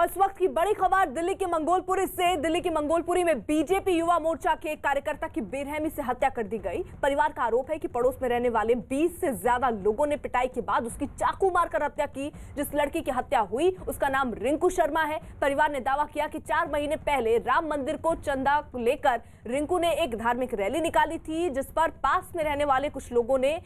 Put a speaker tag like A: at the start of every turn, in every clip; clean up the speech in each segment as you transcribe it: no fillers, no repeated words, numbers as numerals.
A: और इस वक्त की बड़ी खबर दिल्ली के मंगोलपुरी से। दिल्ली के मंगोलपुरी में बीजेपी युवा मोर्चा के एक कार्यकर्ता की बेरहमी से हत्या कर दी गई। परिवार का आरोप है कि पड़ोस में रहने वाले 20 से ज्यादा लोगों ने पिटाई के बाद उसकी चाकू मारकर हत्या की। जिस लड़की की हत्या हुई उसका नाम रिंकू शर्मा है। परिवार ने दावा किया कि 4 महीने पहले राम मंदिर को चंदा लेकर रिंकू ने एक धार्मिक रैली निकाली थी, जिस पर पास में रहने वाले कुछ लोगों ने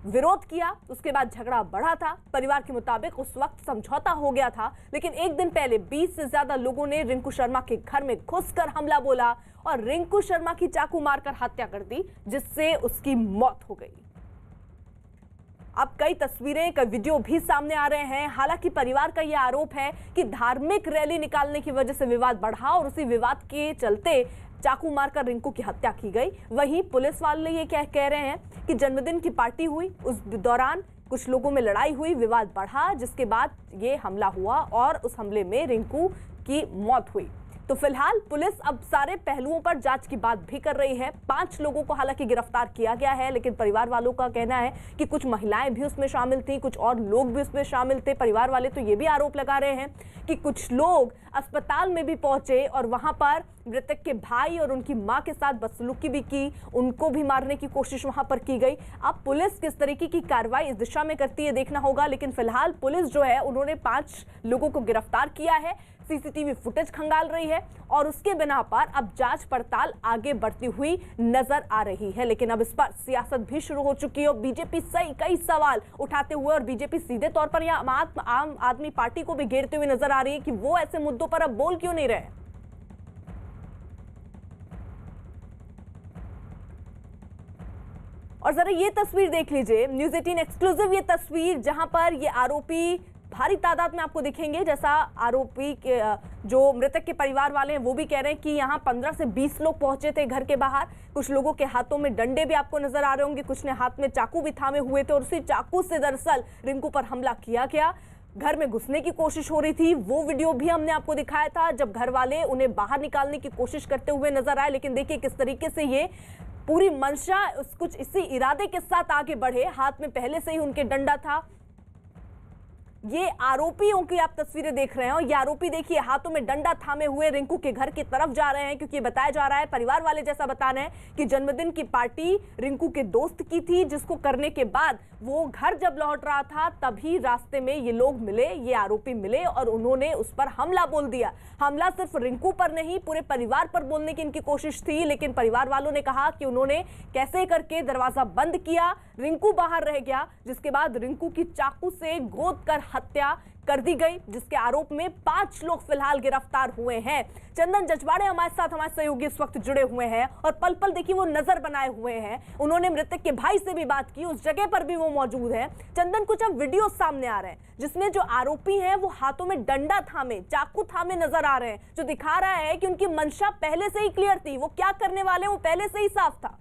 A: विरोध किया। उसके बाद झगड़ा बढ़ा था। परिवार के मुताबिक उस वक्त समझौता हो गया था, लेकिन एक दिन पहले 20 से ज्यादा लोगों ने रिंकू शर्मा के घर में घुसकर हमला बोला और रिंकू शर्मा की चाकू मारकर हत्या कर दी, जिससे उसकी मौत हो गई। अब कई तस्वीरें, कई वीडियो भी सामने आ रहे हैं। हालांकि परिवार का यह आरोप है कि धार्मिक रैली निकालने की वजह से विवाद बढ़ा और उसी विवाद के चलते चाकू मारकर रिंकू की हत्या की गई। वहीं पुलिस वाले ये कह रहे हैं कि जन्मदिन की पार्टी हुई, उस दौरान कुछ लोगों में लड़ाई हुई, विवाद बढ़ा, जिसके बाद ये हमला हुआ और उस हमले में रिंकू की मौत हुई। तो फिलहाल पुलिस अब सारे पहलुओं पर जांच की बात भी कर रही है। 5 लोगों को हालांकि गिरफ्तार किया गया है, लेकिन परिवार वालों का कहना है कि कुछ महिलाएं भी उसमें शामिल थी, कुछ और लोग भी उसमें शामिल थे। परिवार वाले तो ये भी आरोप लगा रहे हैं कि कुछ लोग अस्पताल में भी पहुंचे और वहां पर मृतक के भाई और उनकी मां के साथ बदसलूकी भी की, उनको भी मारने की कोशिश वहां पर की गई। अब पुलिस किस तरीके की कार्रवाई इस दिशा में करती है देखना होगा, लेकिन फिलहाल पुलिस जो है उन्होंने 5 लोगों को गिरफ्तार किया है, सीसीटीवी फुटेज खंगाल रही है और उसके बिना पर अब जांच पड़ताल आगे बढ़ती हुई नजर आ रही है। लेकिन अब इस पर सियासत भी शुरू हो चुकी है और बीजेपी कई सवाल उठाते हुए और बीजेपी सीधे तौर पर यह आम आदमी पार्टी को भी घेरते हुए नजर आ रही है कि वो ऐसे मुद्दों पर अब बोल क्यों नहीं रहे। और जरा ये तस्वीर देख लीजिए, न्यूज़ 18 एक्सक्लूसिव ये तस्वीर, जहां पर ये आरोपी भारी तादाद में आपको दिखेंगे। जैसा आरोपी के जो मृतक के परिवार वाले हैं वो भी कह रहे हैं कि यहाँ 15 से 20 लोग पहुंचे थे घर के बाहर। कुछ लोगों के हाथों में डंडे भी आपको नजर आ रहे होंगे, कुछ ने हाथ में चाकू भी थामे हुए थे और उसी चाकू से दरअसल रिंकू पर हमला किया गया। घर में घुसने की कोशिश हो रही थी, वो वीडियो भी हमने आपको दिखाया था जब घर वाले उन्हें बाहर निकालने की कोशिश करते हुए नजर आए। लेकिन देखिए किस तरीके से ये पूरी मंशा कुछ इसी इरादे के साथ आगे बढ़े। हाथ में पहले से ही उनके डंडा था। ये आरोपियों की आप तस्वीरें देख रहे हैं और ये आरोपी देखिए हाथों में डंडा थामे हुए रिंकू के घर की तरफ जा रहे हैं, क्योंकि बताया जा रहा है, परिवार वाले जैसा बता रहे हैं कि जन्मदिन की पार्टी रिंकू के दोस्त की थी, जिसको करने के बाद वो घर जब लौट रहा था तभी रास्ते में ये लोग मिले, ये आरोपी मिले और उन्होंने उस पर हमला बोल दिया। हमला सिर्फ रिंकू पर नहीं, पूरे परिवार पर बोलने की इनकी कोशिश थी, लेकिन परिवार वालों ने कहा कि उन्होंने कैसे करके दरवाजा बंद किया, रिंकू बाहर रह गया, जिसके बाद रिंकू की चाकू से गोद कर हत्या कर दी गई, जिसके आरोप में 5 लोग फिलहाल गिरफ्तार हुए हैं। चंदन जजवाड़े हमारे साथ, हमारे सहयोगी इस वक्त जुड़े हुए हैं और पल पल देखिए वो नजर बनाए हुए हैं। उन्होंने मृतक के भाई से भी बात की, उस जगह पर भी वो मौजूद है। चंदन, कुछ अब वीडियो सामने आ रहे हैं जिसमें जो आरोपी हैं वो हाथों में डंडा थामे, चाकू थामे नजर आ रहे हैं, जो दिखा रहा है कि उनकी मंशा पहले से ही क्लियर थी, वो क्या करने वाले वो पहले से ही साफ था।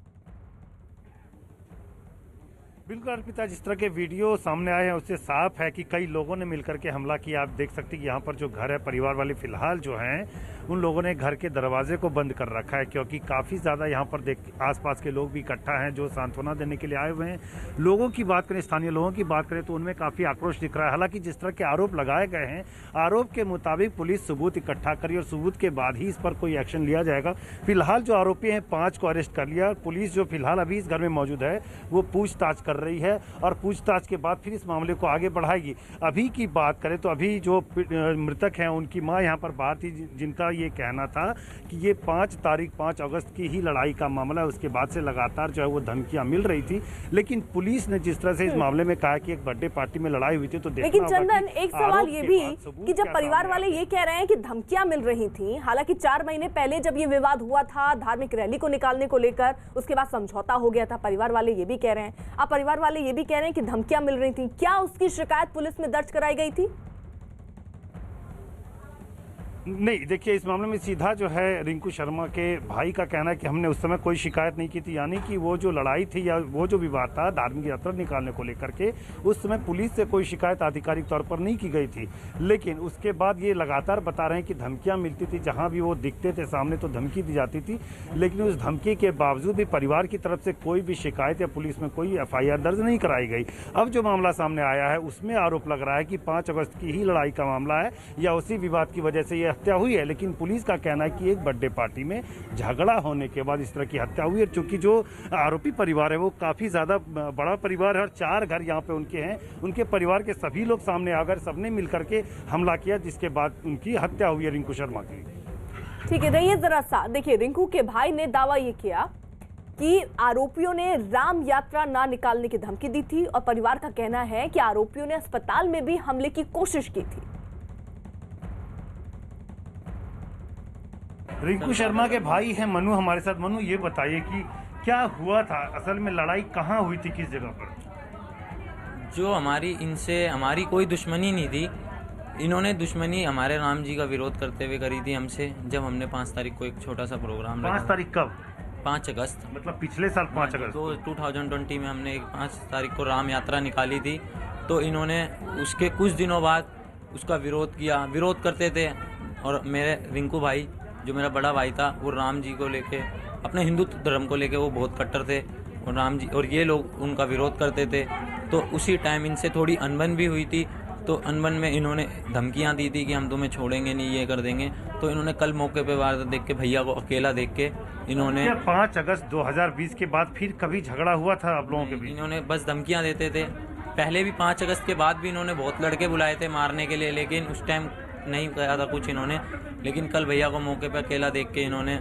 B: बिल्कुल अर्पिता, जिस तरह के वीडियो सामने आए हैं उससे साफ है कि कई लोगों ने मिलकर के हमला किया। आप देख सकते हैं कि यहाँ पर जो घर है, परिवार वाले फिलहाल जो हैं उन लोगों ने घर के दरवाजे को बंद कर रखा है, क्योंकि काफ़ी ज़्यादा यहाँ पर आसपास के लोग भी इकट्ठा हैं जो सांत्वना देने के लिए आए हुए हैं। लोगों की बात करें, स्थानीय लोगों की बात करें तो उनमें काफ़ी आक्रोश दिख रहा है। हालांकि जिस तरह के आरोप लगाए गए हैं, आरोप के मुताबिक पुलिस सबूत इकट्ठा करी और सबूत के बाद ही इस पर कोई एक्शन लिया जाएगा। फिलहाल जो आरोपी हैं 5 को अरेस्ट कर लिया। पुलिस जो फिलहाल अभी इस घर में मौजूद है वो पूछताछ कर रही है और पूछताछ के बाद फिर इस मामले को आगे बढ़ाएगी। अभी की बात करें तो अभी जो मृतक हैं उनकी मां यहाँ पर बाहर थी, जिनका ये कहना था कि ये 5 अगस्त की ही लड़ाई का मामला है। उसके बाद से लगातार जो है वो धमकियां मिल रही थी, लेकिन पुलिस ने जिस तरह से इस मामले में कहा कि एक बर्थडे पार्टी में लड़ाई हुई थी, तो
A: लेकिन चंदन, एक सवाल ये भी कि जब परिवार वाले ये कह रहे हैं कि धमकियां मिल रही थी, हालांकि 4 महीने पहले जब ये विवाद हुआ था धार्मिक रैली को निकालने को लेकर, उसके बाद समझौता हो गया था, परिवार वाले ये भी कह रहे हैं। अब परिवार वाले ये भी कह रहे हैं कि धमकियां मिल रही थी, क्या उसकी शिकायत पुलिस में दर्ज कराई गई थी?
B: नहीं, देखिए इस मामले में सीधा जो है रिंकू शर्मा के भाई का कहना है कि हमने उस समय कोई शिकायत नहीं की थी, यानी कि वो जो लड़ाई थी या वो जो विवाद था धार्मिक यात्रा निकालने को लेकर के, उस समय पुलिस से कोई शिकायत आधिकारिक तौर पर नहीं की गई थी। लेकिन उसके बाद ये लगातार बता रहे हैं कि धमकियां मिलती थी, जहां भी वो दिखते थे सामने तो धमकी दी जाती थी, लेकिन उस धमकी के बावजूद भी परिवार की तरफ से कोई भी शिकायत या पुलिस में कोई FIR दर्ज नहीं कराई गई। अब जो मामला सामने आया है उसमें आरोप लग रहा है कि 5 अगस्त की ही लड़ाई का मामला है या उसी विवाद की वजह से ये हत्या हुई है, लेकिन पुलिस का कहना है कि एक बर्थडे पार्टी में झगड़ा होने के बाद इस तरह की हत्या हुई है। चूंकि जो आरोपी परिवार है वो काफ़ी ज़्यादा बड़ा परिवार है और 4 घर यहाँ पे उनके हैं, उनके परिवार के सभी लोग सामने आकर सबने मिलकर के हमला किया, जिसके बाद उनकी हत्या हुई है रिंकू शर्मा की।
A: ठीक है, रहिए जरा सा। देखिए, रिंकू के भाई ने दावा ये किया कि आरोपियों ने राम यात्रा ना निकालने की धमकी दी थी और परिवार का कहना है कि आरोपियों ने अस्पताल में भी हमले की कोशिश की थी।
B: रिंकू शर्मा के भाई हैं मनु हमारे साथ। मनु, ये बताइए कि क्या हुआ था, असल में लड़ाई कहाँ हुई थी, किस जगह पर?
C: जो हमारी कोई दुश्मनी नहीं थी। इन्होंने दुश्मनी हमारे राम जी का विरोध करते हुए करी थी हमसे, जब हमने 5 तारीख को एक छोटा सा प्रोग्राम
B: 5 तारीख कब?
C: 5 अगस्त,
B: मतलब पिछले साल 5 अगस्त
C: तो 2020 में हमने 5 तारीख को राम यात्रा निकाली थी। तो इन्होंने उसके कुछ दिनों बाद उसका विरोध किया, विरोध करते थे। और मेरे रिंकू भाई, जो मेरा बड़ा भाई था, वो राम जी को लेके, अपने हिंदू धर्म को लेके वो बहुत कट्टर थे और राम जी और ये लोग उनका विरोध करते थे। तो उसी टाइम इनसे थोड़ी अनबन भी हुई थी। तो अनबन में इन्होंने धमकियां दी थी कि हम तुम्हें छोड़ेंगे नहीं, ये कर देंगे। तो इन्होंने कल मौके पे वारदात देख के, भैया को अकेला देख के इन्होंने
B: 5 अगस्त 2020 के बाद फिर कभी झगड़ा हुआ था आप लोगों के बीच?
C: इन्होंने बस धमकियां देते थे। पहले भी 5 अगस्त के बाद भी इन्होंने बहुत लड़के बुलाए थे मारने के लिए, लेकिन उस टाइम नहीं कहा था कुछ इन्होंने। लेकिन कल भैया को मौके पे अकेला देख के इन्होंने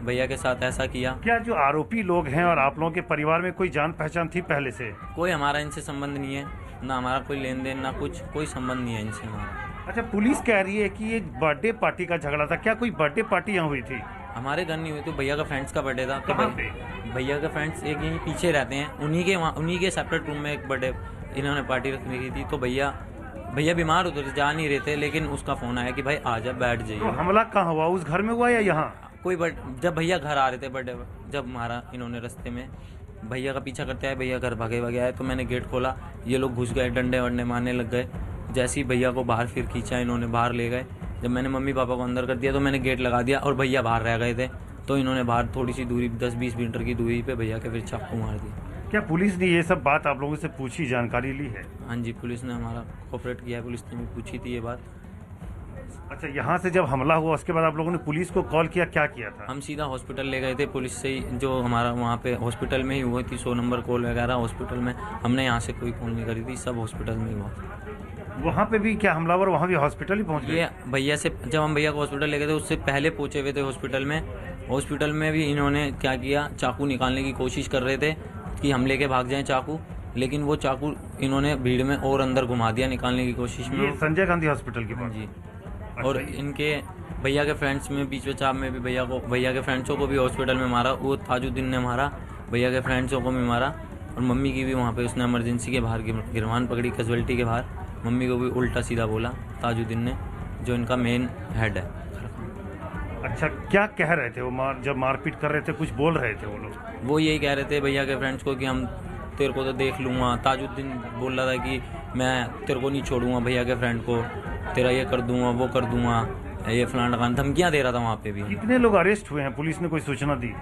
C: भैया के साथ ऐसा किया।
B: क्या जो आरोपी लोग हैं और आप लोगों के परिवार में कोई जान पहचान थी पहले से?
C: कोई हमारा इनसे संबंध नहीं है, ना हमारा कोई लेन देन, ना कुछ, कोई संबंध नहीं है इनसे हमारा।
B: अच्छा, पुलिस कह रही है कि ये बर्थडे पार्टी का झगड़ा था। क्या कोई बर्थडे पार्टी यहाँ हुई थी?
C: हमारे घर नहीं हुई, तो भैया का फ्रेंड्स का बर्थडे था। तो
B: कहाँ पे?
C: भैया के फ्रेंड्स एक यहीं पीछे रहते हैं, उन्हीं के सेपरेट रूम में एक बर्थडे इन्होंने पार्टी रखी थी। तो भैया बीमार होते थे, जा नहीं रहे थे, लेकिन उसका फोन आया कि भाई आजा, बैठ जाइए।
B: तो हमला कहाँ हुआ, उस घर में हुआ या यहाँ?
C: जब भैया घर आ रहे थे बर्थडे, जब मारा इन्होंने रास्ते में, भैया का पीछा करते आए, भैया घर भागे आए। तो मैंने गेट खोला, ये लोग घुस गए, डंडे वंडे मारने लग गए। जैसे ही भैया को बाहर फिर खींचा, इन्होंने बाहर ले गए। जब मैंने मम्मी पापा को अंदर कर दिया तो मैंने गेट लगा दिया और भैया बाहर रह गए थे। तो इन्होंने बाहर थोड़ी सी दूरी, 10-20 मीटर की दूरी पे भैया के फिर चाकू मार दिया।
B: क्या पुलिस ने ये सब बात आप लोगों से पूछी, जानकारी ली है?
C: हाँ जी, पुलिस ने हमारा कोऑपरेट किया है, पुलिस ने भी पूछी थी ये बात।
B: अच्छा, यहाँ से जब हमला हुआ उसके बाद आप लोगों ने पुलिस को कॉल किया, क्या किया था?
C: हम सीधा हॉस्पिटल ले गए थे, पुलिस से ही, जो हमारा वहाँ पे हॉस्पिटल में ही हुई थी। 100 नंबर कॉल वगैरह हॉस्पिटल में, हमने यहाँ से कोई कॉल नहीं करी थी, सब हॉस्पिटल में ही हुआ।
B: वहाँ पे भी क्या हमलावर वहाँ भी हॉस्पिटल ही पहुँच गए?
C: ये भैया से, जब हम भैया को हॉस्पिटल ले गए थे उससे पहले पहुँचे हुए थे हॉस्पिटल में। हॉस्पिटल में भी इन्होंने क्या किया, चाकू निकालने की कोशिश कर रहे थे कि हम लेके भाग जाएं चाकू, लेकिन वो चाकू इन्होंने भीड़ में और अंदर घुमा दिया निकालने की कोशिश में।
B: ये संजय गांधी हॉस्पिटल की बात?
C: जी। और इनके भैया के फ्रेंड्स में बीच चाप में भी भैया के फ्रेंड्सों को भी हॉस्पिटल में मारा। वो ताजुद्दीन ने मारा, भैया के फ्रेंड्सों को भी मारा और मम्मी की भी वहाँ पे उसने इमरजेंसी के बाहर गिरवान पकड़ी, कैजुअल्टी के बाहर। मम्मी को भी उल्टा सीधा बोला ताजुद्दीन ने, जो इनका मेन हेड है।
B: अच्छा, क्या कह रहे थे वो जब मारपीट कर रहे थे, कुछ बोल रहे थे वो लोग?
C: वो यही कह रहे थे भैया के फ्रेंड्स को कि हम तेरे को तो देख लूँगा। ताजुद्दीन बोल रहा था कि मैं तेरे को नहीं छोड़ूंगा, भैया के फ्रेंड को, तेरा ये कर दूंगा, वो कर दूंगा, ये फलाना खान, धमकियाँ दे रहा था वहाँ पे भी।
B: कितने लोग अरेस्ट हुए हैं, पुलिस ने कोई सूचना दी?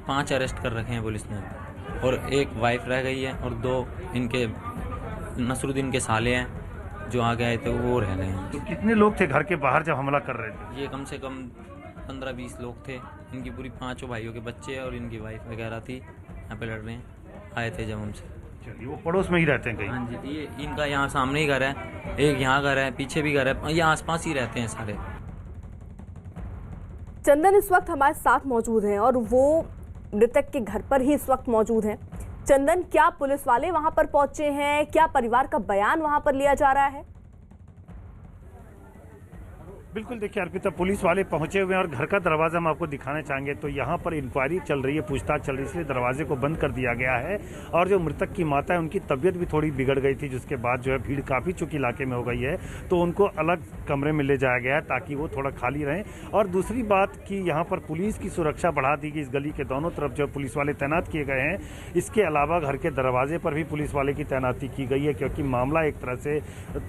C: 5 अरेस्ट कर रखे हैं पुलिस ने, और एक वाइफ रह गई है और 2 इनके नसरुद्दीन के साले हैं जो आगे आए थे, वो रह गए हैं।
B: तो कितने लोग थे घर के बाहर जब हमला कर रहे थे?
C: ये कम से कम 15-20 लोग थे। इनकी पूरी 5 भाइयों के बच्चे और इनकी वाइफ वगैरह थी, यहाँ पे लड़ रहे हैं, आए थे जब हमसे।
B: चलिए, वो पड़ोस में ही रहते हैं कहीं?
C: हाँ जी, ये इनका यहाँ सामने ही घर है, एक यहाँ घर है, पीछे भी घर है, ये आसपास ही रहते हैं सारे।
A: चंदन इस वक्त हमारे साथ मौजूद हैं और वो मृतक के घर पर ही इस वक्त मौजूद हैं। चंदन, क्या पुलिस वाले वहां पर पहुंचे हैं? क्या परिवार का बयान वहां पर लिया जा रहा है?
B: बिल्कुल, देखिए अर्पिता, पुलिस वाले पहुंचे हुए हैं और घर का दरवाजा हम आपको दिखाना चाहेंगे। तो यहाँ पर इंक्वायरी चल रही है, पूछताछ चल रही है, इसलिए दरवाजे को बंद कर दिया गया है। और जो मृतक की माता है उनकी तबीयत भी थोड़ी बिगड़ गई थी, जिसके बाद जो है भीड़ काफ़ी चुकी इलाके में हो गई है, तो उनको अलग कमरे में ले जाया गया है ताकि वो थोड़ा खाली रहें। और दूसरी बात कि यहाँ पर पुलिस की सुरक्षा बढ़ा दी गई, इस गली के दोनों तरफ जो पुलिस वाले तैनात किए गए हैं। इसके अलावा घर के दरवाजे पर भी पुलिस वाले की तैनाती की गई है, क्योंकि मामला एक तरह से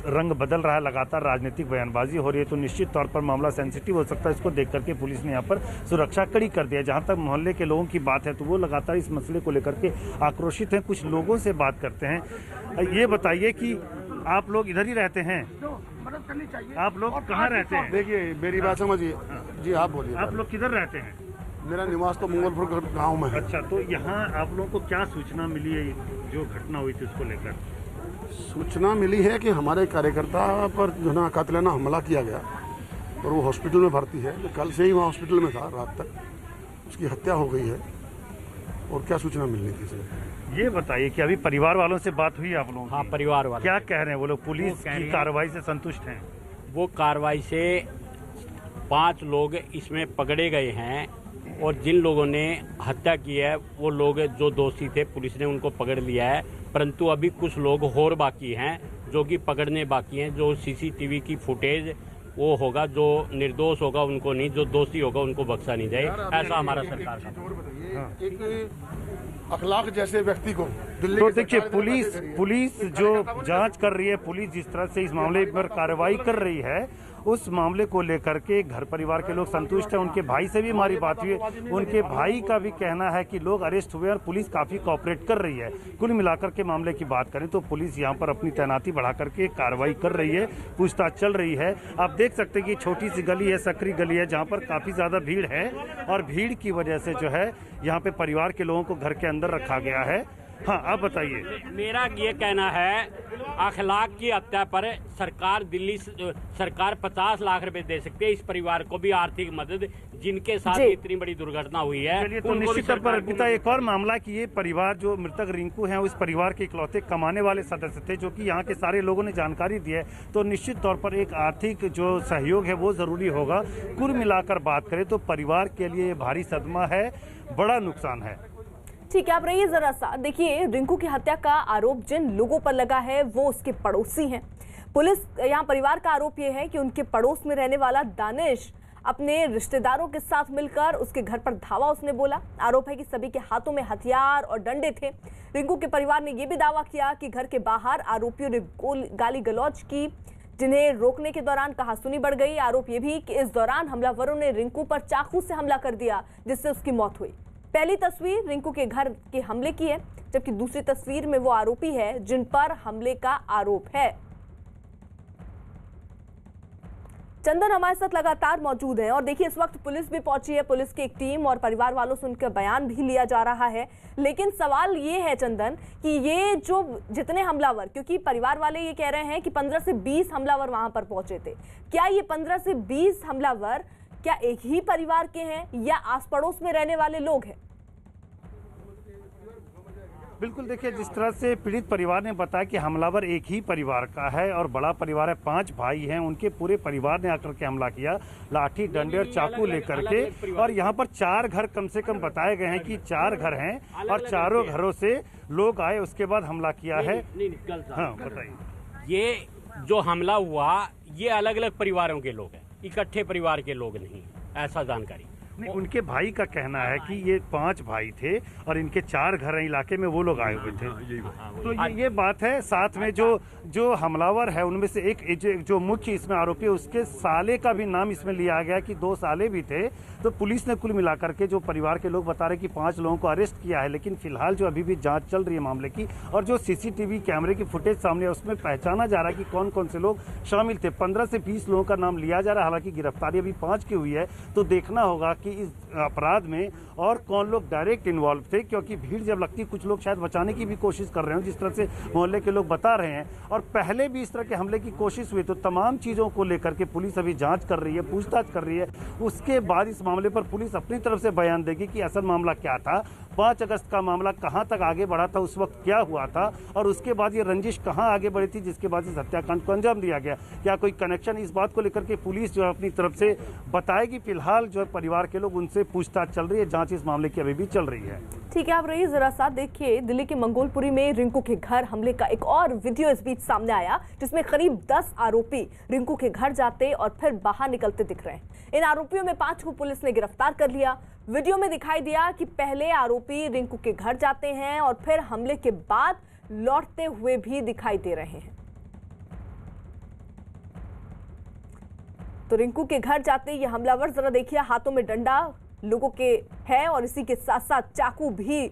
B: रंग बदल रहा है, लगातार राजनीतिक बयानबाजी हो रही है, तो निश्चित तौर पर मामला सेंसिटिव हो सकता है। इसको देख करके पुलिस ने यहाँ पर सुरक्षा कड़ी कर दिया है। जहाँ तक मोहल्ले के लोगों की बात है तो वो लगातार इस मसले को लेकर के आक्रोशित हैं। कुछ लोगों से बात करते हैं। ये बताइए कि आप लोग इधर ही रहते हैं? आप लोग कहाँ रहते हैं?
D: देखिए मेरी बात समझिए जी, आप बोलिए।
B: आप लोग किधर रहते हैं?
D: मेरा निवास तो मंगलपुर गांव में है।
B: अच्छा, तो यहाँ आप लोगों को क्या सूचना मिली है जो घटना हुई थी उसको लेकर?
D: सूचना मिली है कि हमारे कार्यकर्ता पर जो ना कातिलाना हमला किया गया और वो हॉस्पिटल में भर्ती है। तो कल से ही वहाँ हॉस्पिटल में था, रात तक उसकी हत्या हो गई है। और क्या सूचना मिलनी थी सर?
B: ये बताइए कि अभी परिवार वालों से बात हुई आप लोगों की?
E: हाँ, परिवार वाले
B: क्या कह रहे हैं वो लोग? पुलिस की कार्रवाई से संतुष्ट हैं?
E: वो कार्रवाई से 5 लोग इसमें पकड़े गए हैं और जिन लोगों ने हत्या की है वो लोग जो दोषी थे पुलिस ने उनको पकड़ लिया है। परंतु अभी कुछ लोग और बाकी हैं जो कि पकड़ने बाकी हैं। जो सीसीटीवी की फुटेज वो होगा, जो निर्दोष होगा उनको नहीं, जो दोषी होगा उनको बख्शा नहीं जाए, ऐसा हमारा सरकार का।
D: एक अखलाक जैसे व्यक्ति को दिल्ली
B: तो देखिए, पुलिस जो जांच कर रही है, पुलिस जिस तरह से इस मामले पर कार्रवाई कर रही है, उस मामले को लेकर के घर परिवार के लोग संतुष्ट हैं। उनके भाई से भी हमारी बात हुई है, उनके भाई का भी कहना है कि लोग अरेस्ट हुए और पुलिस काफ़ी कोऑपरेट कर रही है। कुल मिलाकर के मामले की बात करें तो पुलिस यहाँ पर अपनी तैनाती बढ़ा करके कार्रवाई कर रही है, पूछताछ चल रही है। आप देख सकते हैं कि छोटी सी गली है, सकरी गली है, जहाँ पर काफ़ी ज़्यादा भीड़ है और भीड़ की वजह से जो है यहाँ पे परिवार के लोगों को घर के अंदर रखा गया है। हाँ, आप बताइए।
E: मेरा ये कहना है, अखलाक की हत्या पर दिल्ली सरकार 50 लाख रुपए दे सकती है। इस परिवार को भी आर्थिक मदद, जिनके साथ इतनी बड़ी दुर्घटना हुई है।
B: चलिए, तो निश्चित तौर पर अर्पिता, एक और मामला कि ये परिवार जो मृतक रिंकू हैं, उस परिवार के इकलौते कमाने वाले सदस्य थे, जो कि यहाँ के सारे लोगों ने जानकारी दी है। तो निश्चित तौर पर एक आर्थिक जो सहयोग है वो जरूरी होगा। कुल मिलाकर बात करें तो परिवार के लिए भारी सदमा है, बड़ा नुकसान है।
A: ठीक है, आप रहिए जरा सा। देखिए, रिंकू की हत्या का आरोप जिन लोगों पर लगा है वो उसके पड़ोसी हैं। पुलिस यहाँ परिवार का आरोप ये है कि उनके पड़ोस में रहने वाला दानिश अपने रिश्तेदारों के साथ मिलकर उसके घर पर धावा उसने बोला। आरोप है कि सभी के हाथों में हथियार और डंडे थे। रिंकू के परिवार ने यह भी दावा किया कि घर के बाहर आरोपियों ने गाली गलौज की, जिन्हें रोकने के दौरान कहासुनी बढ़ गई। आरोप ये भी कि इस दौरान हमलावरों ने रिंकू पर चाकू से हमला कर दिया, जिससे उसकी मौत हुई। पहली तस्वीर रिंकू के घर के हमले की है, जबकि दूसरी तस्वीर में वो आरोपी है जिन पर हमले का आरोप है। चंदन हमारे साथ लगातार मौजूद है और देखिए, इस वक्त पुलिस भी पहुंची है, पुलिस की एक टीम, और परिवार वालों से उनका बयान भी लिया जा रहा है। लेकिन सवाल ये है चंदन कि ये जो जितने हमलावर, क्योंकि परिवार वाले ये कह रहे हैं कि 15 से 20 हमलावर वहां पर पहुंचे थे, क्या ये 15 से 20 हमलावर क्या एक ही परिवार के हैं या आस पड़ोस में रहने वाले लोग हैं?
B: बिल्कुल, देखिए, जिस तरह से पीड़ित परिवार ने बताया कि हमलावर एक ही परिवार का है और बड़ा परिवार है, 5 भाई हैं, उनके पूरे परिवार ने आकर के हमला किया, लाठी डंडे और चाकू लेकर के। और यहाँ पर 4 घर कम से कम बताए गए हैं कि 4 घर हैं और चारों घरों से लोग आए, उसके बाद हमला किया है। हाँ, बताइए।
E: ये जो हमला हुआ ये अलग अलग परिवारों के लोग हैं, इकट्ठे परिवार के लोग नहीं, ऐसा जानकारी।
B: नहीं, उनके भाई का कहना है कि ये 5 भाई थे और इनके 4 घर इलाके में वो लोग आए हुए थे। तो ये बात है। साथ में जो हमलावर है उनमें से एक जो मुख्य इसमें आरोपी है, उसके साले का भी नाम इसमें लिया गया कि 2 साले भी थे। तो पुलिस ने कुल मिलाकर के, जो परिवार के लोग बता रहे कि 5 लोगों को अरेस्ट किया है, लेकिन फिलहाल जो अभी भी जांच चल रही है मामले की, और जो सीसीटीवी कैमरे की फुटेज सामने है उसमें पहचाना जा रहा है कि कौन कौन से लोग शामिल थे। 15 से 20 लोगों का नाम लिया जा रहा है, हालांकि गिरफ्तारी अभी 5 की हुई है। तो देखना होगा कि इस अपराध में और कौन लोग डायरेक्ट इन्वॉल्व थे, क्योंकि भीड़ जब लगती है कुछ लोग शायद बचाने की भी कोशिश कर रहे हैं, जिस तरह से मोहल्ले के लोग बता रहे हैं। और पहले भी इस तरह के हमले की कोशिश हुई। तो तमाम चीज़ों को लेकर के पुलिस अभी जांच कर रही है, पूछताछ कर रही है। उसके बाद इस मामले पर पुलिस अपनी तरफ से बयान देगी कि असल मामला क्या था। 5 अगस्त का मामला कहां तक आगे बढ़ा था, उस वक्त क्या हुआ था और उसके बाद ये रंजिश कहां आगे बढ़ी थी जिसके बाद इस हत्याकांड को अंजाम दिया गया। क्या कोई कनेक्शन, इस बात को लेकर के पुलिस जो है अपनी तरफ से बताएगी। फिलहाल जो है परिवार के लोग, उनसे पूछताछ चल रही है, जांच इस मामले की अभी भी चल रही है।
A: ठीक है, आप रही जरा सा देखिए, दिल्ली के मंगोलपुरी में रिंकू के घर हमले का एक और वीडियो इस बीच सामने आया, जिसमें करीब 10 आरोपी रिंकू के घर जाते और फिर बाहर निकलते दिख रहे हैं। इन आरोपियों में 5 को पुलिस ने गिरफ्तार कर लिया। वीडियो में दिखाई दिया कि पहले आरोपी रिंकू के घर जाते हैं और फिर हमले के बाद लौटते हुए भी दिखाई दे रहे हैं। तो रिंकू के घर जाते ये हमलावर, जरा देखिए, हाथों में डंडा लोगों के है और इसी के साथ साथ चाकू भी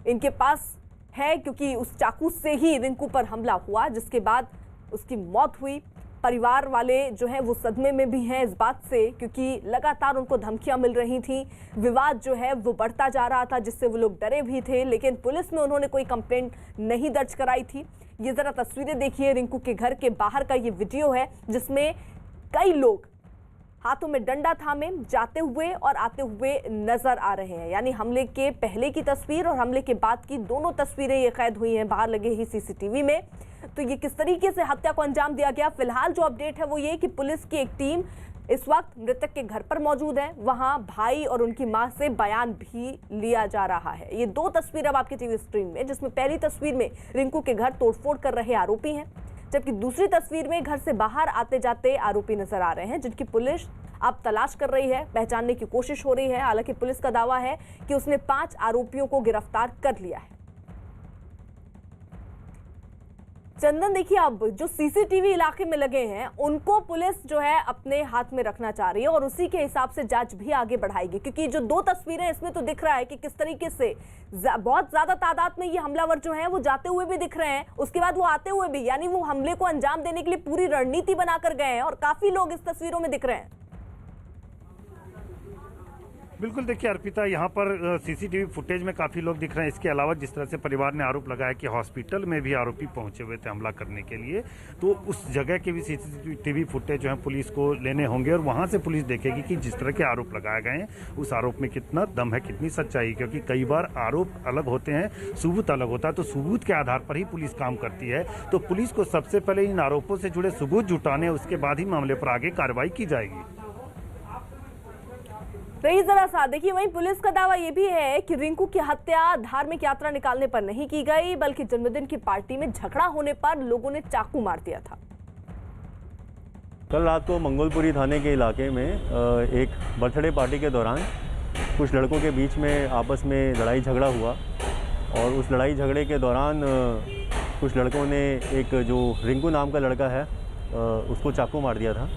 A: इनके पास है, क्योंकि उस चाकू से ही रिंकू पर हमला हुआ, जिसके बाद उसकी मौत हुई। परिवार वाले जो हैं वो सदमे में भी हैं इस बात से, क्योंकि लगातार उनको धमकियां मिल रही थी, विवाद जो है वो बढ़ता जा रहा था, जिससे वो लोग डरे भी थे, लेकिन पुलिस में उन्होंने कोई कंप्लेंट नहीं दर्ज कराई थी। ये जरा तस्वीरें देखिए, रिंकू के घर के बाहर का ये वीडियो है, जिसमें कई लोग हाथों में डंडा थामे जाते हुए और आते हुए नजर आ रहे हैं। यानी हमले के पहले की तस्वीर और हमले के बाद की दोनों तस्वीरें ये कैद हुई हैं बाहर लगे ही सीसीटीवी में। तो ये किस तरीके से हत्या को अंजाम दिया गया, फिलहाल जो अपडेट है वो ये कि पुलिस की एक टीम इस वक्त मृतक के घर पर मौजूद है। वहां भाई और उनकी मां से बयान भी लिया जा रहा है। ये 2 तस्वीर अब आपके टीवी स्क्रीन में, जिसमें पहली तस्वीर में रिंकू के घर तोड़फोड़ कर रहे आरोपी हैं, जबकि दूसरी तस्वीर में घर से बाहर आते जाते आरोपी नजर आ रहे हैं, जिनकी पुलिस अब तलाश कर रही है, पहचानने की कोशिश हो रही है। हालांकि पुलिस का दावा है कि उसने 5 आरोपियों को गिरफ्तार कर लिया है। चंदन, देखिए, अब जो सीसीटीवी इलाके में लगे हैं उनको पुलिस जो है अपने हाथ में रखना चाह रही है और उसी के हिसाब से जांच भी आगे बढ़ाएगी, क्योंकि जो 2 तस्वीरें इसमें तो दिख रहा है कि किस तरीके से बहुत ज्यादा तादाद में ये हमलावर जो हैं वो जाते हुए भी दिख रहे हैं, उसके बाद वो आते हुए भी, यानी वो हमले को अंजाम देने के लिए पूरी रणनीति बनाकर गए हैं और काफी लोग इस तस्वीरों में दिख रहे हैं।
B: बिल्कुल, देखिए अर्पिता, यहाँ पर सीसीटीवी फुटेज में काफ़ी लोग दिख रहे हैं। इसके अलावा जिस तरह से परिवार ने आरोप लगाया कि हॉस्पिटल में भी आरोपी पहुंचे हुए थे हमला करने के लिए, तो उस जगह के भी सीसीटीवी फुटेज जो है पुलिस को लेने होंगे और वहाँ से पुलिस देखेगी कि जिस तरह के आरोप लगाए गए हैं उस आरोप में कितना दम है, कितनी सच्चाई, क्योंकि कई बार आरोप अलग होते हैं, सबूत अलग होता है, तो सबूत के आधार पर ही पुलिस काम करती है। तो पुलिस को सबसे पहले इन आरोपों से जुड़े सबूत जुटाने, उसके बाद ही मामले पर आगे कार्रवाई की जाएगी।
A: रही जरा सा देखिए, वहीं पुलिस का दावा यह भी है कि रिंकू की हत्या धार्मिक यात्रा निकालने पर नहीं की गई, बल्कि जन्मदिन की पार्टी में झगड़ा होने पर लोगों ने चाकू मार दिया था।
F: कल रात को मंगोलपुरी थाने के इलाके में एक बर्थडे पार्टी के दौरान कुछ लड़कों के बीच में आपस में लड़ाई झगड़ा हुआ और उस लड़ाई झगड़े के दौरान कुछ लड़कों ने एक जो रिंकू नाम का लड़का है उसको चाकू मार दिया था।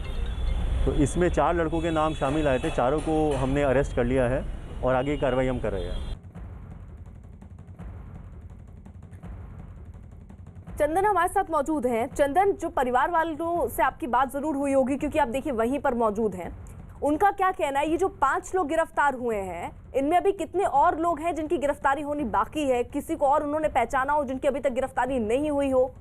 F: तो इसमें 4 लड़कों के नाम शामिल आए थे, चारों को हमने अरेस्ट कर लिया है और आगे की कार्रवाई हम कर रहे हैं।
A: चंदन हमारे साथ मौजूद हैं। चंदन, जो परिवार वालों से आपकी बात जरूर हुई होगी, क्योंकि आप देखिए वहीं पर मौजूद हैं, उनका क्या कहना है? ये जो 5 लोग गिरफ्तार हुए हैं, इनमें अभी कितने और लोग हैं जिनकी गिरफ्तारी होनी बाकी है? किसी को और उन्होंने पहचाना हो जिनकी अभी तक गिरफ्तारी नहीं हुई हो?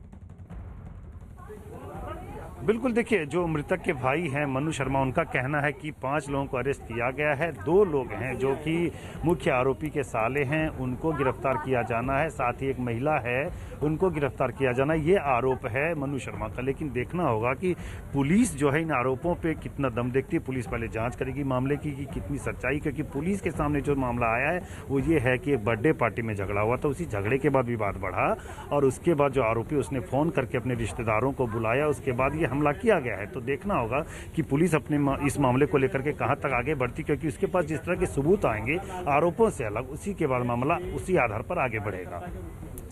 B: बिल्कुल, देखिए, जो मृतक के भाई हैं मनु शर्मा, उनका कहना है कि 5 लोगों को अरेस्ट किया गया है। 2 लोग हैं जो कि मुख्य आरोपी के साले हैं, उनको गिरफ्तार किया जाना है। साथ ही एक महिला है, उनको गिरफ्तार किया जाना है। ये आरोप है मनु शर्मा का, लेकिन देखना होगा कि पुलिस जो है इन आरोपों पे कितना दम देखती है। पुलिस पहले जांच करेगी मामले की कि कितनी सच्चाई, क्योंकि पुलिस के सामने जो मामला आया है वो ये है कि एक बर्थडे पार्टी में झगड़ा हुआ था, उसी झगड़े के बाद विवाद बढ़ा और उसके बाद जो आरोपी उसने फ़ोन करके अपने रिश्तेदारों को बुलाया, उसके बाद ये हमला किया गया है। तो देखना होगा कि पुलिस अपने इस मामले को लेकर के कहां तक आगे बढ़ती, क्योंकि उसके पास जिस तरह के सबूत आएंगे आरोपों से अलग, उसी के बाद मामला उसी आधार पर आगे बढ़ेगा।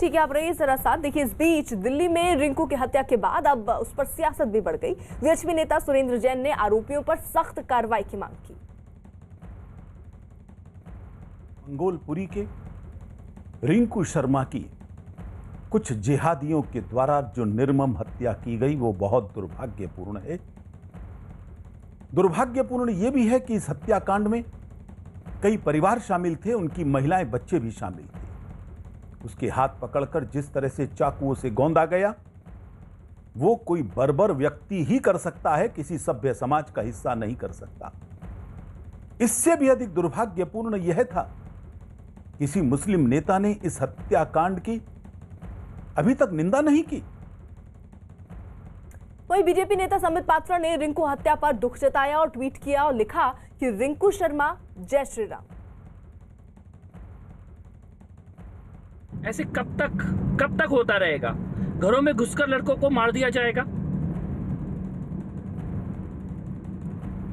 A: ठीक है, आप रहिए जरा साथ। देखिए, इस बीच दिल्ली में रिंकू की हत्या के बाद अब उस पर सियासत भी बढ़ गई। वीएचपी नेता सुरेंद्र जैन ने आरोपियों पर सख्त कार्रवाई की मांग की।
G: मंगोलपुरी के रिंकू शर्मा की कुछ जिहादियों के द्वारा जो निर्मम हत्या की गई वो बहुत दुर्भाग्यपूर्ण है। दुर्भाग्यपूर्ण यह भी है कि इस हत्याकांड में कई परिवार शामिल थे, उनकी महिलाएं, बच्चे भी शामिल थे। उसके हाथ पकड़कर जिस तरह से चाकुओं से गोंदा गया, वो कोई बर्बर व्यक्ति ही कर सकता है, किसी सभ्य समाज का हिस्सा नहीं कर सकता। इससे भी अधिक दुर्भाग्यपूर्ण यह था किसी मुस्लिम नेता ने इस हत्याकांड की अभी तक निंदा नहीं की।
A: वहीं बीजेपी नेता संबित पात्रा ने रिंकू हत्या पर दुख जताया और ट्वीट किया और लिखा कि रिंकू शर्मा जय श्री राम।
H: ऐसे कब तक होता रहेगा? घरों में घुसकर लड़कों को मार दिया जाएगा।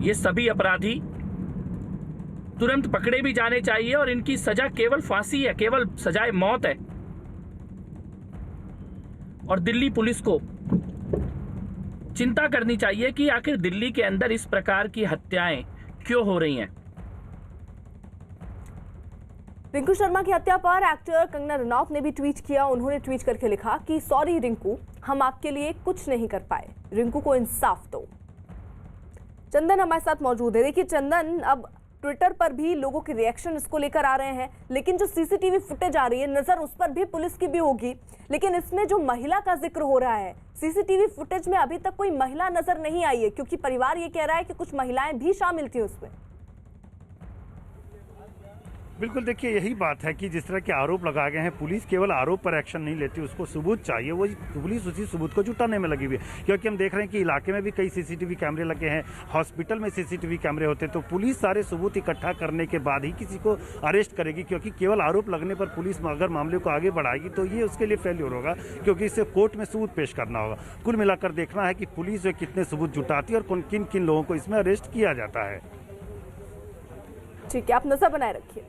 H: ये सभी अपराधी तुरंत पकड़े भी जाने चाहिए और इनकी सजा केवल फांसी है, केवल सजाए मौत है। और दिल्ली पुलिस को चिंता करनी चाहिए कि आखिर दिल्ली के अंदर इस प्रकार की हत्याएं क्यों हो रही हैं।
A: रिंकू शर्मा की हत्या पर एक्टर कंगना रनौत ने भी ट्वीट किया। उन्होंने ट्वीट करके लिखा कि सॉरी रिंकू, हम आपके लिए कुछ नहीं कर पाए, रिंकू को इंसाफ दो। चंदन हमारे साथ मौजूद है। देखिए चंदन, अब ट्विटर पर भी लोगों के रिएक्शन इसको लेकर आ रहे हैं, लेकिन जो सीसीटीवी फुटेज आ रही है नजर उस पर भी पुलिस की भी होगी, लेकिन इसमें जो महिला का जिक्र हो रहा है सीसीटीवी फुटेज में अभी तक कोई महिला नजर नहीं आई है, क्योंकि परिवार ये कह रहा है कि कुछ महिलाएं भी शामिल थी उसमें।
B: बिल्कुल, देखिए यही बात है कि जिस तरह के आरोप लगाए गए हैं, पुलिस केवल आरोप पर एक्शन नहीं लेती, उसको सबूत चाहिए। वो पुलिस उसी सबूत को जुटाने में लगी हुई है, क्योंकि हम देख रहे हैं कि इलाके में भी कई सीसीटीवी कैमरे लगे हैं, हॉस्पिटल में सीसीटीवी कैमरे होते हैं, तो पुलिस सारे सबूत इकट्ठा करने के बाद ही किसी को अरेस्ट करेगी, क्योंकि केवल आरोप लगने पर पुलिस अगर मामले को आगे बढ़ाएगी तो ये उसके लिए फेल्योर होगा, क्योंकि इसे कोर्ट में सबूत पेश करना होगा। कुल मिलाकर देखना है कि पुलिस जो कितने सबूत जुटाती है और किन किन लोगों को इसमें अरेस्ट किया जाता है।
A: ठीक है, आप नजर बनाए रखिए।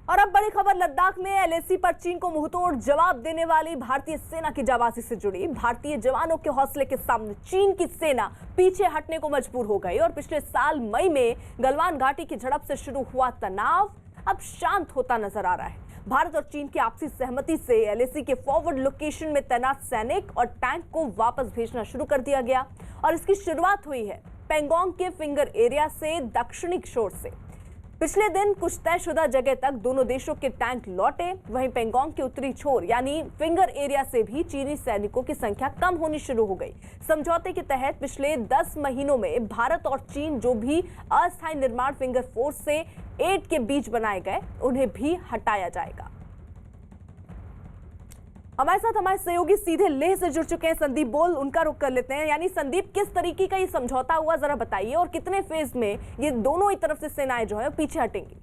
A: और अब बड़ी खबर लद्दाख में एलएसी पर चीन को मुंहतोड़ जवाब देने वाली भारतीय सेना की जाबाजी से जुड़ी। भारतीय जवानों के हौसले के सामने चीन की सेना पीछे हटने को मजबूर हो गई और पिछले साल मई में गलवान घाटी की झड़प से शुरू हुआ तनाव अब शांत होता नजर आ रहा है। भारत और चीन की आपसी सहमति से एलएसी के फॉरवर्ड लोकेशन में तैनात सैनिक और टैंक को वापस भेजना शुरू कर दिया गया और इसकी शुरुआत हुई है पेंगोंग के फिंगर एरिया से दक्षिणी छोर से। पिछले दिन कुछ तयशुदा जगह तक दोनों देशों के टैंक लौटे। वहीं पेंगोंग के उत्तरी छोर यानी फिंगर एरिया से भी चीनी सैनिकों की संख्या कम होनी शुरू हो गई। समझौते के तहत पिछले 10 महीनों में भारत और चीन जो भी अस्थायी निर्माण फिंगर 4 से 8 के बीच बनाए गए उन्हें भी हटाया जाएगा। हमारे साथ हमारे सहयोगी सीधे लेह से जुड़ चुके हैं, संदीप बोल, उनका रुख कर लेते हैं। यानी संदीप, किस तरीके का ये समझौता हुआ जरा बताइए और कितने फेज में ये दोनों ही तरफ से सेनाएं जो है पीछे हटेंगी?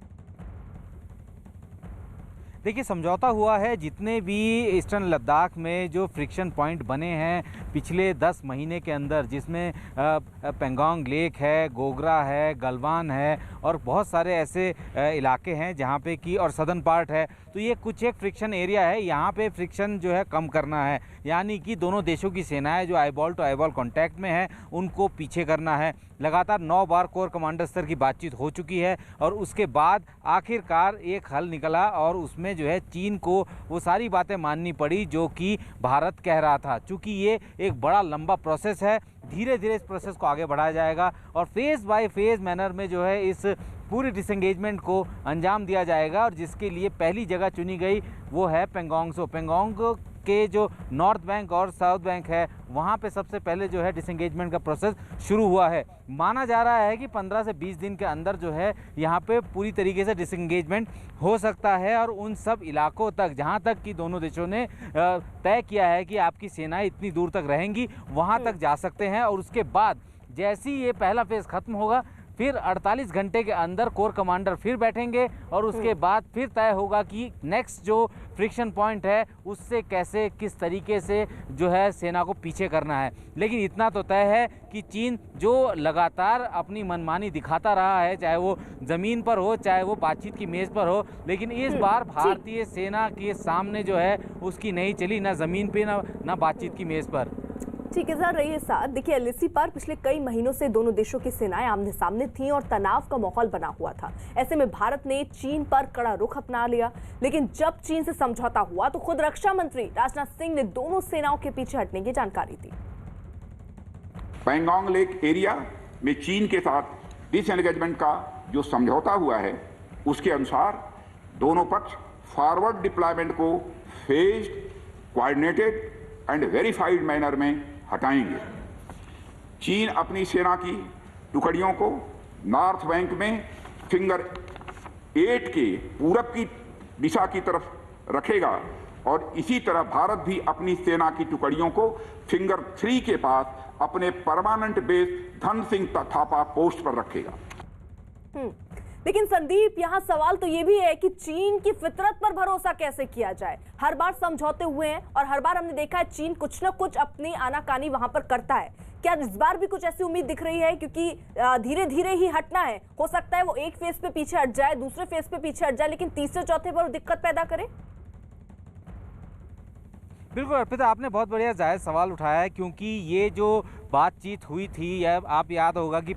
I: देखिए, समझौता हुआ है जितने भी ईस्टर्न लद्दाख में जो फ्रिक्शन पॉइंट बने हैं पिछले 10 महीने के अंदर, जिसमें पेंगोंग लेक है, गोगरा है, गलवान है और बहुत सारे ऐसे इलाके हैं जहाँ पे कि और सदर्न पार्ट है, तो ये कुछ एक फ्रिक्शन एरिया है। यहाँ पे फ्रिक्शन जो है कम करना है, यानी कि दोनों देशों की सेनाएं जो आईबॉल टू आईबॉल कांटेक्ट में है उनको पीछे करना है। लगातार 9 बार कोर कमांडर स्तर की बातचीत हो चुकी है और उसके बाद आखिरकार एक हल निकला और उसमें जो है चीन को वो सारी बातें माननी पड़ी जो कि भारत कह रहा था। चूँकि ये एक बड़ा लंबा प्रोसेस है, धीरे धीरे इस प्रोसेस को आगे बढ़ाया जाएगा और फेज़ बाय फेज़ मैनर में जो है इस पूरी डिसएंगेजमेंट को अंजाम दिया जाएगा। और जिसके लिए पहली जगह चुनी गई वो है पेंगोंग। सो पेंगोंग के जो नॉर्थ बैंक और साउथ बैंक है वहाँ पे सबसे पहले जो है डिसएंगेजमेंट का प्रोसेस शुरू हुआ है। माना जा रहा है कि 15 से 20 दिन के अंदर जो है यहाँ पे पूरी तरीके से डिसएंगेजमेंट हो सकता है और उन सब इलाकों तक जहाँ तक कि दोनों देशों ने तय किया है कि आपकी सेनाएं इतनी दूर तक रहेंगी वहाँ तक जा सकते हैं। और उसके बाद जैसे ही ये पहला फेज़ ख़त्म होगा फिर 48 घंटे के अंदर कोर कमांडर फिर बैठेंगे और उसके बाद फिर तय होगा कि नेक्स्ट जो फ्रिक्शन पॉइंट है उससे कैसे किस तरीके से जो है सेना को पीछे करना है। लेकिन इतना तो तय है कि चीन जो लगातार अपनी मनमानी दिखाता रहा है, चाहे वो ज़मीन पर हो चाहे वो बातचीत की मेज़ पर हो, लेकिन इस बार भारतीय सेना के सामने जो है उसकी नहीं चली, ना ज़मीन पे ना बातचीत की मेज़ पर।
A: ठीक है सर, रहिए साथ। देखिए, एलएसी पर पिछले कई महीनों से दोनों देशों की सेनाएं आमने सामने थीं और तनाव का माहौल बना हुआ था। ऐसे में भारत ने चीन पर कड़ा रुख अपना लिया, लेकिन जब चीन से समझौता हुआ तो खुद रक्षा मंत्री राजनाथ सिंह ने दोनों सेनाओं के पीछे हटने की जानकारी दी।
J: पेंगोंग लेक एरिया में चीन के साथ डिसएंगेजमेंट का जो समझौता हुआ है उसके अनुसार दोनों पक्ष फॉरवर्ड डिप्लॉयमेंट को phased, coordinated and verified manner में हटाएंगे। चीन अपनी सेना की टुकड़ियों को नॉर्थ बैंक में फिंगर 8 के पूरब की दिशा की तरफ रखेगा और इसी तरह भारत भी अपनी सेना की टुकड़ियों को फिंगर 3 के पास अपने permanent base Dhan Singh Thapa post पर रखेगा।
A: लेकिन संदीप, यहाँ सवाल तो ये भी है कि चीन की फितरत पर भरोसा कैसे किया जाए। हर बार समझौते हुए हैं और हर बार हमने देखा है चीन कुछ ना कुछ अपनी आनाकानी वहां पर करता है। क्या इस बार भी कुछ ऐसी उम्मीद दिख रही है? क्योंकि धीरे धीरे ही हटना है, हो सकता है वो एक फेज पे पीछे हट जाए, दूसरे फेज पे पीछे हट जाए, लेकिन तीसरे चौथे पर दिक्कत पैदा करे।
I: बिल्कुल अर्पिता, आपने बहुत बढ़िया जायज़ सवाल उठाया है, क्योंकि ये जो बातचीत हुई थी, या आप याद होगा कि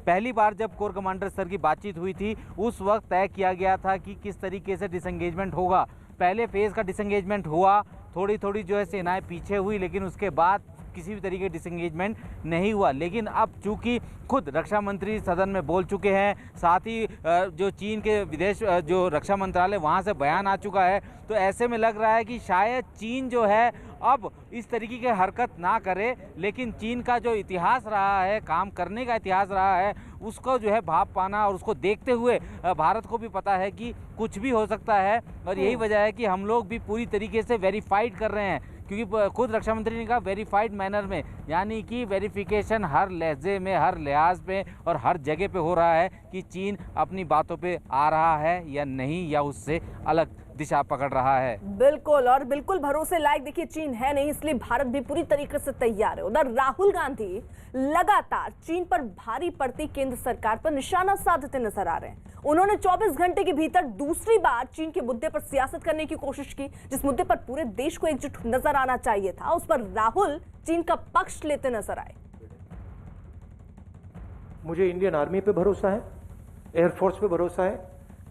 I: पहली बार जब कोर कमांडर स्तर की बातचीत हुई थी, उस वक्त तय किया गया था कि किस तरीके से डिसंगेजमेंट होगा। पहले फेज़ का डिसंगेजमेंट हुआ, थोड़ी थोड़ी जो है सेनाएं पीछे हुई, लेकिन उसके बाद किसी भी तरीके डिसंगेजमेंट नहीं हुआ। लेकिन अब चूंकि खुद रक्षा मंत्री सदन में बोल चुके हैं, साथ ही जो चीन के विदेश जो रक्षा मंत्रालय वहां से बयान आ चुका है, तो ऐसे में लग रहा है कि शायद चीन जो है अब इस तरीके की हरकत ना करे। लेकिन चीन का जो इतिहास रहा है, काम करने का इतिहास रहा है, उसको जो है भाप पाना और उसको देखते हुए भारत को भी पता है कि कुछ भी हो सकता है। और यही वजह है कि हम लोग भी पूरी तरीके से वेरीफाइड कर रहे हैं, क्योंकि खुद रक्षा मंत्री ने कहा वेरीफाइड मैनर में, यानी कि वेरिफिकेशन हर लहजे में, हर लिहाज पे और हर जगह पे हो रहा है कि चीन अपनी बातों पे आ रहा है या नहीं, या उससे अलग दिशा पकड़ रहा है।
A: बिल्कुल, और बिल्कुल भरोसे लायक देखिए चीन है नहीं, इसलिए भारत भी पूरी तरीके से तैयार है। उधर राहुल गांधी लगातार चीन पर भारी पड़ती केंद्र सरकार पर निशाना साधते नजर आ रहे हैं। उन्होंने 24 घंटे के भीतर दूसरी बार चीन के मुद्दे पर सियासत करने की कोशिश की, जिस मुद्दे पर पूरे देश को एकजुट नजर आना चाहिए था, उस पर राहुल चीन का पक्ष लेते नजर आए।
K: मुझे इंडियन आर्मी पे भरोसा है, एयरफोर्स पे भरोसा है,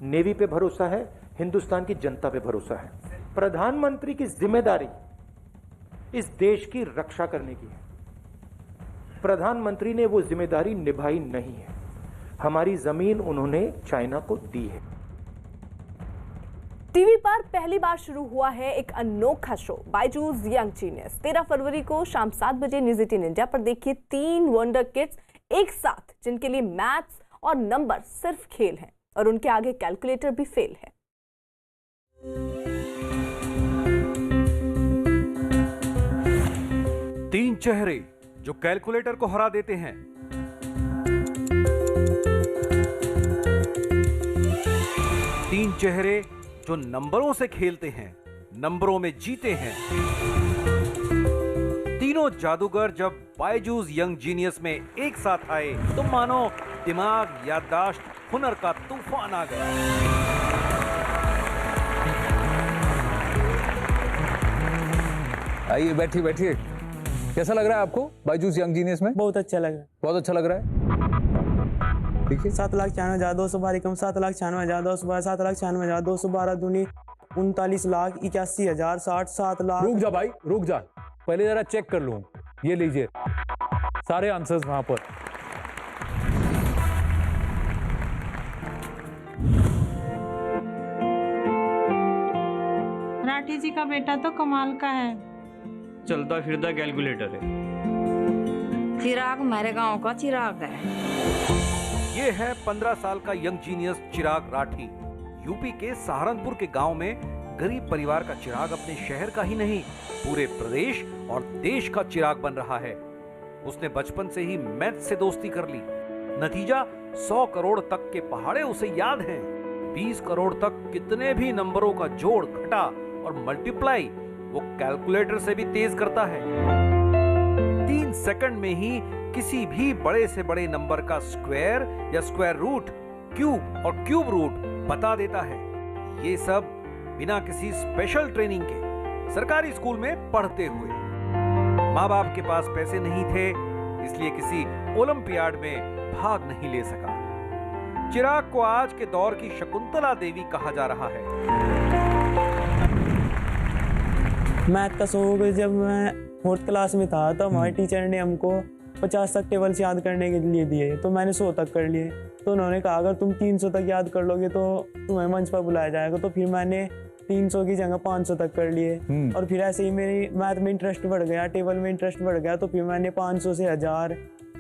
K: नेवी पे भरोसा है, हिंदुस्तान की जनता पे भरोसा है। प्रधानमंत्री की जिम्मेदारी इस देश की रक्षा करने की है। प्रधानमंत्री ने वो जिम्मेदारी निभाई नहीं है। हमारी जमीन उन्होंने चाइना को दी है।
A: टीवी पर पहली बार शुरू हुआ है एक अनोखा शो, बायजूस यंग जीनियस। 13 फरवरी को शाम 7 बजे न्यूज़ 18 इंडिया पर देखिए 3 वंडर किड्स एक साथ, जिनके लिए मैथ्स और नंबर सिर्फ खेल हैं और उनके आगे कैलकुलेटर भी फेल है।
L: तीन चेहरे जो कैलकुलेटर को हरा देते हैं। तीन चेहरे जो नंबरों से खेलते हैं, नंबरों में जीते हैं। तीनों जादूगर जब बायजूस यंग जीनियस में एक साथ आए तो मानो दिमाग, याददाश्त, हुनर का तूफान आ गया।
M: आइए, बैठिए बैठिए। कैसा लग रहा है आपको बायजूस यंग जीनियस में?
N: बहुत अच्छा लग रहा है।
M: बहुत अच्छा लग रहा है।
N: देखिए 7,96,212 7,96,212 7,96,212 दूनी 39,81,000 60 लाख।
M: रुक जा भाई, रुक जा, पहले जरा चेक कर लूं। ये लीजिए सारे आंसर्स वहां पर।
O: राठी जी का बेटा तो कमाल का है,
P: चलता फिरता कैलकुलेटर है।
Q: चिराग मेरे गांव का चिराग है।
L: ये है 15 साल का यंग जीनियस चिराग राठी। यूपी के सहारनपुर के गांव में गरीब परिवार का चिराग अपने शहर का ही नहीं, पूरे प्रदेश और देश का चिराग बन रहा है। उसने बचपन से ही मैथ से दोस्ती कर ली। नतीजा 100 करोड़ तक के पहाड़े उसे याद हैं। 20 करोड़ तक कितने भी नंबरों का जोड़, घटा और मल्टीप्लाई वो कैलकुलेटर से भी तेज करता है। 3 सेकंड में ही किसी भी बड़े से बड़े नंबर का स्क्वायर या स्क्वायर रूट, क्यूब और क्यूब रूट बता देता है। ये सब बिना किसी स्पेशल ट्रेनिंग के सरकारी स्कूल में पढ़ते हुए। माँ बाप के पास पैसे नहीं थे, इसलिए किसी ओलंपियाड में भाग नहीं ले सका। चिराग को आज के दौर की शकुंतला देवी कहा जा रहा है।
N: मैथ का शौक जब मैं 4th क्लास में था तो हमारे टीचर ने हमको 50 तक टेबल्स याद करने के लिए दिए, तो मैंने 100 तक कर लिए। तो उन्होंने कहा अगर तुम 300 तक याद कर लोगे तो तुम्हें मंच पर बुलाया जाएगा। तो फिर मैंने 300 की जगह 500 तक कर लिए। और फिर ऐसे ही मेरी मैथ में इंटरेस्ट बढ़ गया, टेबल में इंटरेस्ट बढ़ गया। तो फिर मैंने 500 से 1000,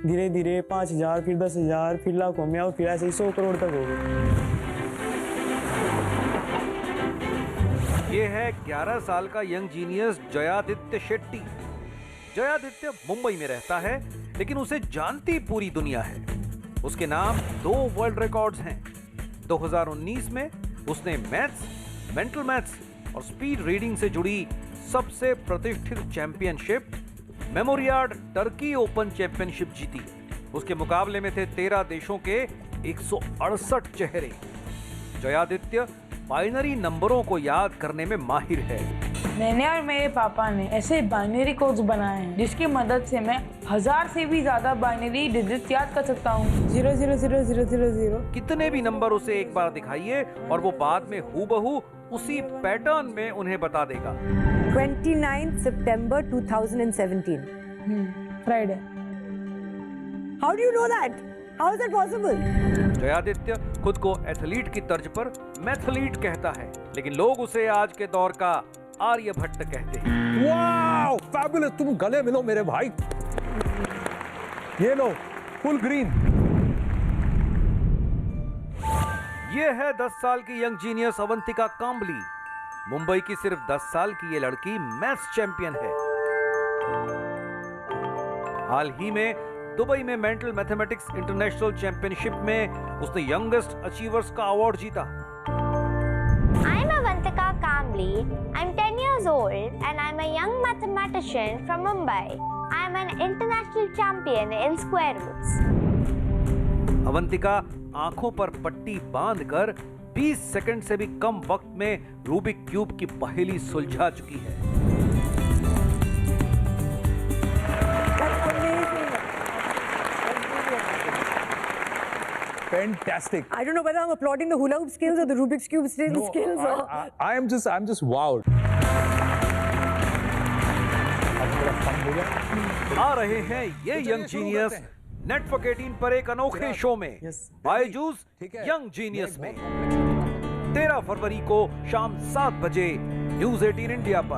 N: धीरे धीरे 5,000, फिर 10,000, फिर लाखों में, और फिर ऐसे ही 100 करोड़ तक हो गए।
L: ये है 11 साल का यंग जीनियस जयादित्य शेट्टी। जयादित्य मुंबई में रहता है, लेकिन उसे जानती पूरी दुनिया है। उसके नाम 2 वर्ल्ड रिकॉर्ड्स हैं। 2019 में उसने मैथ्स, मेंटल मैथ्स और स्पीड रीडिंग से जुड़ी सबसे प्रतिष्ठित चैंपियनशिप मेमोरियाड टर्की ओपन चैंपियनशिप जीती। उसके मुकाबले में थे 13 देशों के 168 चेहरे। जयादित्य बाइनरी नंबरों को याद करने में माहिर है।
R: मैंने और मेरे पापा ने ऐसे बाइनरी कोड्स बनाए हैं जिसकी मदद से मैं 1000 से भी ज्यादा बाइनरी डिजिट्स याद कर सकता हूँ। 0000000।
L: कितने भी नंबर उसे एक बार दिखाइए और वो बाद में हूबहू उसी पैटर्न में उन्हें बता देगा।
S: 29 September 2017.
R: Friday.
S: How do you know that? How is that possible?
L: Jayaditya खुद को एथलीट की तर्ज पर मैथलीट कहता है, लेकिन लोग उसे आज के दौर का आर्यभट्ट कहते हैं।
M: वाओ, फैबुलस, तुम गले मिलो मेरे भाई। ये लो, फुल ग्रीन।
L: ये है 10 साल की यंग जीनियस अवंतिका कांबली। मुंबई की सिर्फ 10 साल की ये लड़की मैथ्स चैंपियन है। हाल ही में दुबई में मेंटल मैथमेटिक्स इंटरनेशनल चैंपियनशिप में उसने यंगेस्ट अचीवर्स का अवार्ड जीता।
T: I'm Avantika Kambli. I'm 10 years old and I'm a young mathematician from Mumbai. I'm an international champion in square roots.
L: Avantika आंखों पर पट्टी बांधकर 20 सेकंड से भी कम वक्त में रूबिक क्यूब की पहेली सुलझा चुकी है।
M: Fantastic.
S: I don't know whether I'm applauding the hula hoop skills or the Rubik's Cube skills.
M: I'm just wowed.
L: आ रहे हैं ये यंग जीनियस नेटवर्क 18 पर एक अनोखे शो में, बायजूस यंग जीनियस में 13 फरवरी को शाम 7 बजे न्यूज़ 18 इंडिया पर।